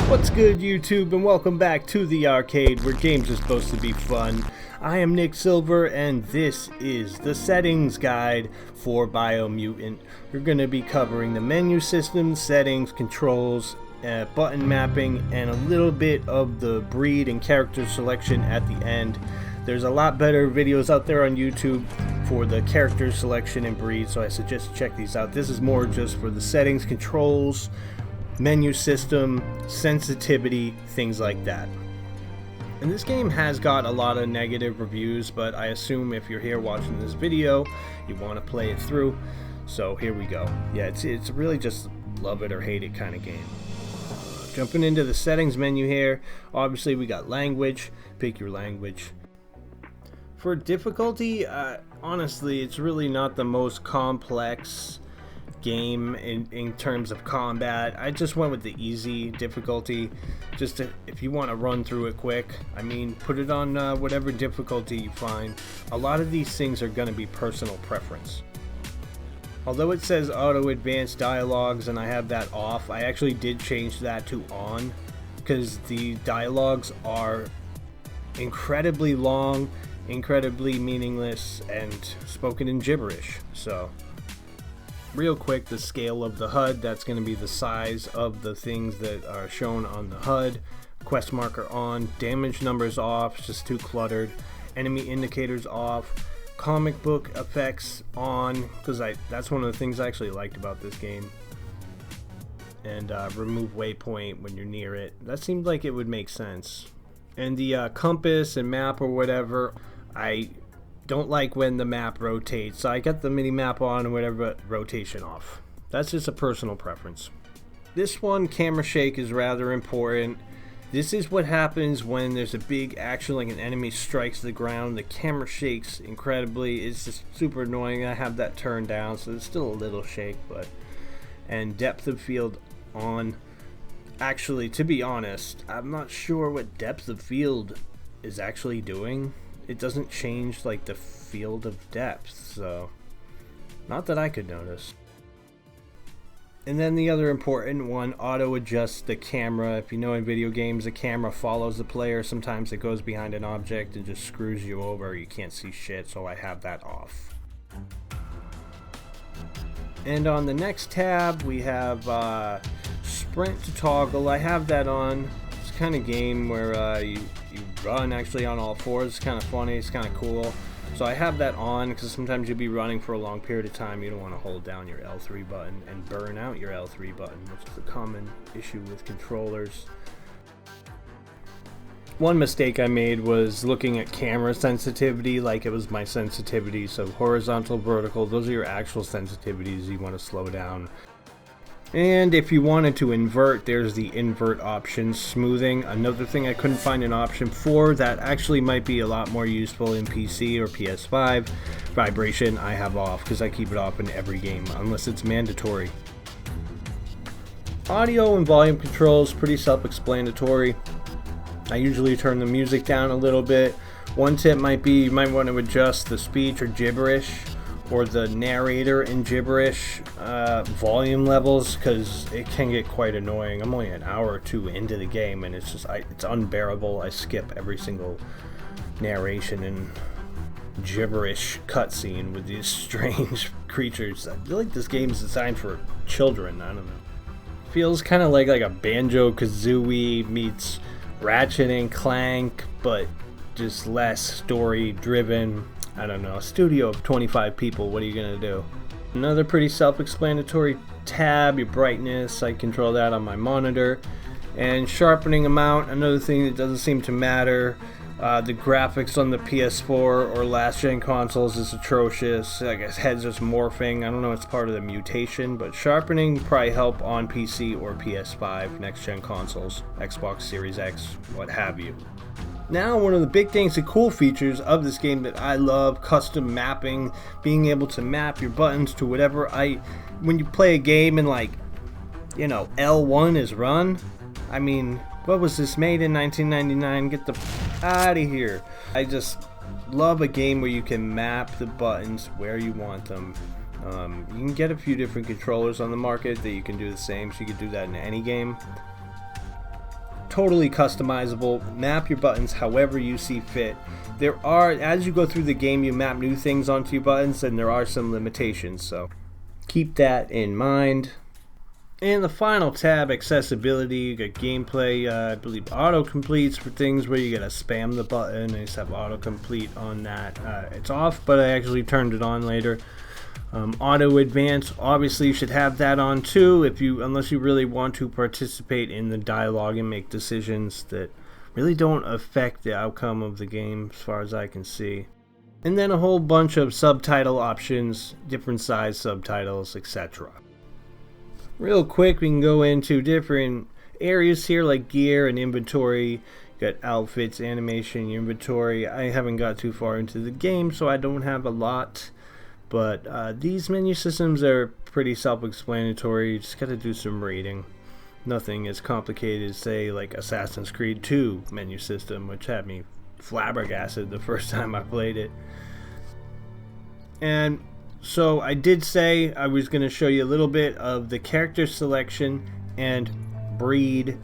What's good, YouTube, and welcome back to the arcade where games are supposed to be fun. I am Nick Silver and this is the settings guide for Biomutant. We're going to be covering the menu system, settings, controls, button mapping, and a little bit of the breed and character selection at the end. There's a lot better videos out there on YouTube for the character selection and breed, so I suggest you check these out. This is more just for the settings, controls, menu system, sensitivity, things like that. And this game has got a lot of negative reviews, but I assume if you're here watching this video, you want to play it through. So here we go. Yeah, it's really just love it or hate it kind of game. Jumping into the settings menu here, obviously we got language, pick your language. For difficulty, honestly, it's really not the most complex game in terms of combat. I just went with the easy difficulty, just to, if you want to run through it quick. I mean, put it on whatever difficulty you find. A lot of these things are going to be personal preference. Although it says auto advanced dialogues and I have that off, I actually did change that to on, because the dialogues are incredibly long, incredibly meaningless, and spoken in gibberish. So real quick, the scale of the HUD, that's going to be the size of the things that are shown on the HUD. Quest marker on, damage numbers off, it's just too cluttered. Enemy indicators off, comic book effects on, because that's one of the things I actually liked about this game. And remove waypoint when you're near it. That seemed like it would make sense. And the compass and map or whatever, I don't like when the map rotates, so I got the mini map on or whatever, but rotation off. That's just a personal preference. This one, camera shake, is rather important. This is what happens when there's a big action, like an enemy strikes the ground. The camera shakes incredibly. It's just super annoying. I have that turned down, so it's still a little shake, but. And depth of field on. Actually, to be honest, I'm not sure what depth of field is actually doing. It doesn't change like the field of depth, so not that I could notice. And then the other important one, auto adjust the camera. If you know, in video games the camera follows the player. Sometimes it goes behind an object and just screws you over. You can't see shit, so I have that off. And on the next tab we have sprint to toggle. I have that on. It's kind of game where you run actually on all fours. It's kind of funny, it's kind of cool. So I have that on because sometimes you'll be running for a long period of time. You don't want to hold down your L3 button and burn out your L3 button, which is a common issue with controllers. One mistake I made was looking at camera sensitivity like it was my sensitivity. So horizontal, vertical, those are your actual sensitivities you want to slow down. And if you wanted to invert, there's the invert option, smoothing. Another thing I couldn't find an option for that actually might be a lot more useful in PC or PS5. Vibration I have off because I keep it off in every game unless it's mandatory. Audio and volume controls, pretty self-explanatory. I usually turn the music down a little bit. One tip might be you might want to adjust the speech or gibberish or the narrator in gibberish volume levels, because it can get quite annoying. I'm only an hour or two into the game and it's just it's unbearable. I skip every single narration and gibberish cutscene with these strange creatures. I feel like this game is designed for children. I don't know. Feels kind of like a Banjo-Kazooie meets Ratchet and Clank, but just less story driven. I don't know, a studio of 25 people, what are you gonna do? Another pretty self-explanatory tab, your brightness, I control that on my monitor. And sharpening amount, another thing that doesn't seem to matter. The graphics on the PS4 or last gen consoles is atrocious. I guess heads just morphing, I don't know, it's part of the mutation, but sharpening probably help on PC or PS5, next gen consoles, Xbox Series X, what have you. Now, one of the big things, the cool features of this game that I love, custom mapping, being able to map your buttons to whatever when you play a game and L1 is run, I mean, What was this, made in 1999? Get the out of here. I just love a game where you can map the buttons where you want them. You can get a few different controllers on the market that you can do the same, so you can do that in any game. Totally customizable. Map your buttons however you see fit. There are, as you go through the game, you map new things onto your buttons, and there are some limitations, so keep that in mind. And the final tab, accessibility. You got gameplay, I believe autocompletes for things where you gotta spam the button. I just have autocomplete on that. It's off, but I actually turned it on later. Auto advance, obviously you should have that on too, unless you really want to participate in the dialogue and make decisions that really don't affect the outcome of the game as far as I can see. And then a whole bunch of subtitle options, different size subtitles, etc. Real quick, we can go into different areas here like gear and inventory. You got outfits, animation, inventory. I haven't got too far into the game, so I don't have a lot. But these menu systems are pretty self-explanatory. You just gotta do some reading. Nothing as complicated as, say, like Assassin's Creed 2 menu system, which had me flabbergasted the first time I played it. And so I did say I was going to show you a little bit of the character selection and breed,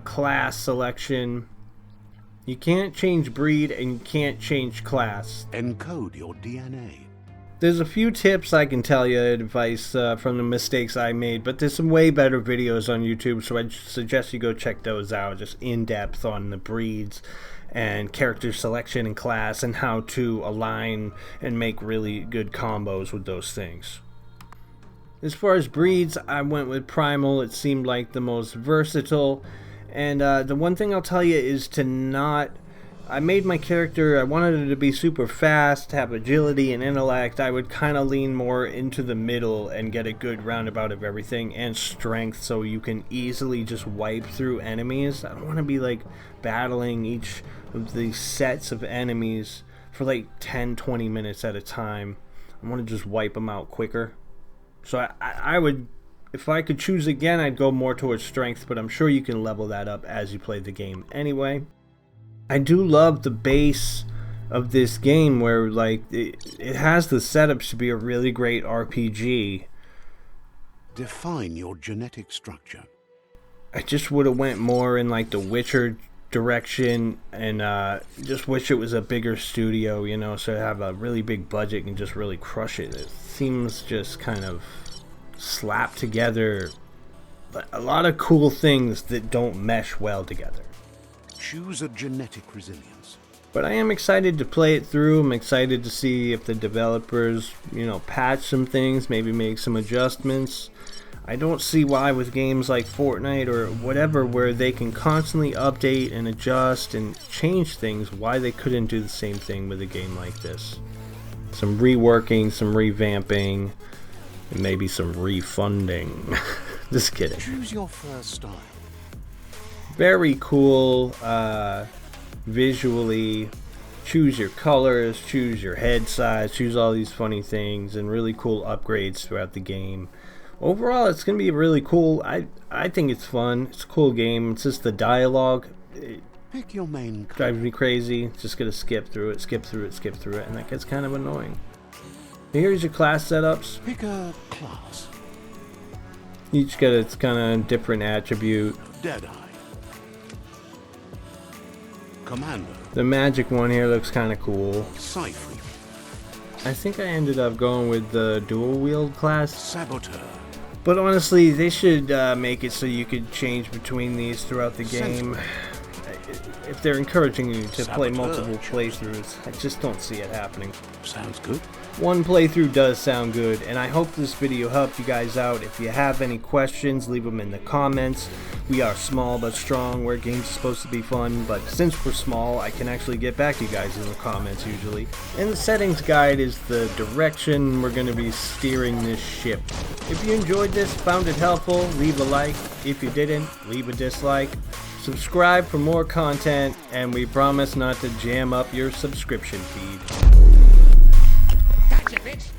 class selection. You can't change breed and you can't change class. Encode your DNA. There's a few tips I can tell you, advice from the mistakes I made, but there's some way better videos on YouTube, so I suggest you go check those out, just in depth on the breeds and character selection and class and how to align and make really good combos with those things. As far as breeds, I went with Primal. It seemed like the most versatile, and the one thing I'll tell you is to not... I made my character, I wanted it to be super fast, have agility and intellect. I would kind of lean more into the middle and get a good roundabout of everything, and strength, so you can easily just wipe through enemies. I don't want to be like battling each of these sets of enemies for like 10-20 minutes at a time. I want to just wipe them out quicker. So I would, if I could choose again, I'd go more towards strength, but I'm sure you can level that up as you play the game anyway. I do love the base of this game where like it has the setups to be a really great RPG. Define your genetic structure. I just would have went more in like the Witcher direction, and just wish it was a bigger studio, you know, so have a really big budget and just really crush it. It seems just kind of slapped together, but a lot of cool things that don't mesh well together. Choose a genetic resilience. But I am excited to play it through. I'm excited to see if the developers, you know, patch some things, maybe make some adjustments. I don't see why with games like Fortnite or whatever, where they can constantly update and adjust and change things, why they couldn't do the same thing with a game like this. Some reworking, some revamping, and maybe some refunding. Just kidding. Choose your first style. Very cool visually. Choose your colors, choose your head size, choose all these funny things, and really cool upgrades throughout the game. Overall, it's going to be really cool. I think it's fun. It's a cool game. It's just the dialogue. Pick your main class. Drives me crazy. Just going to skip through it, and that gets kind of annoying. Here's your class setups. Pick a class. Each got its kind of different attribute. Deadeye. Commander. The magic one here looks kind of cool. Cypher. I think I ended up going with the dual wield class. Saboteur. But honestly, they should make it so you could change between these throughout the game. If they're encouraging you to play multiple playthroughs, I just don't see it happening. Sounds good. One playthrough does sound good, and I hope this video helped you guys out. If you have any questions, leave them in the comments. We are small but strong. Where games are supposed to be fun, but since we're small, I can actually get back to you guys in the comments usually. And the settings guide is the direction we're going to be steering this ship. If you enjoyed this, found it helpful, leave a like. If you didn't, leave a dislike. Subscribe for more content, and we promise not to jam up your subscription feed. Gotcha, bitch!